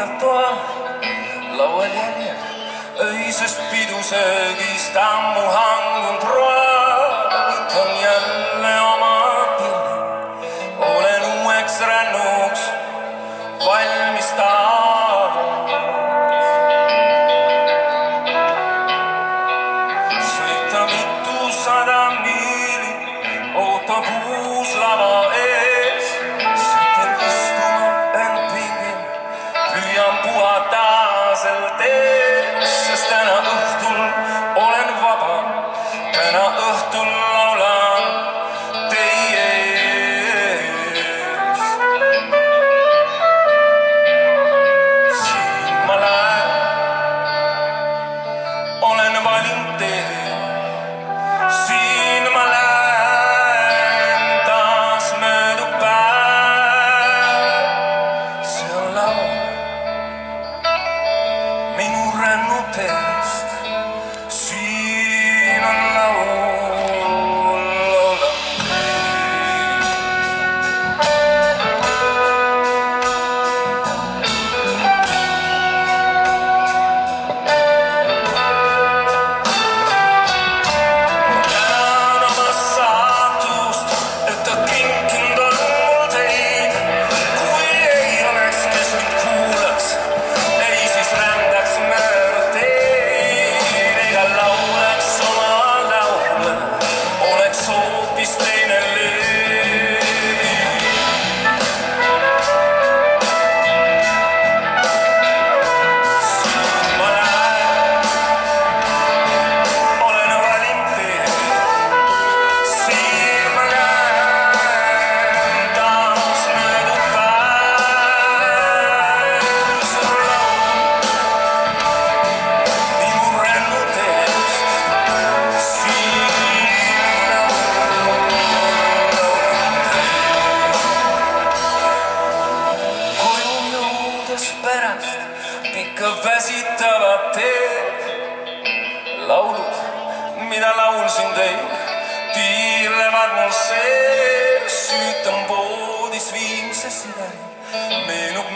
kinnitav toa laual jäljed öisest pidusöögist ammu hangunud roa. Võtan jälle oma pilli, olen uueks rännuks valmis taas. Sõita mitusada miili, ootab uus lava ees. Sõitel istuma end pingin, püüan puhata sel tees, sest täna õhtul olen vaba, täna õhtul laulan teie ees. Siin ma lähen, olen valinud tee, siin ma lähen, taas möödub päev. See on laul minu rännutest, siin on laul, laulan tänan oma saatust, et ta kinkinud on mul teid. Kui ei oleks, kes mind kuulaks, ei siis rändaks mööda teid. Ega lauleks oma laule, oleks hoopis teine leid. Siin ma lähen, olen valinud tee, siin ma lähen, taas möödub päev. See on laul minu rännutest, siin laulan koju jõudes pärast pikka väsitavat teed. Laulud, mida laulsin teid, tiirlevad mul sees. Süütan voodis viimse sideri, meenub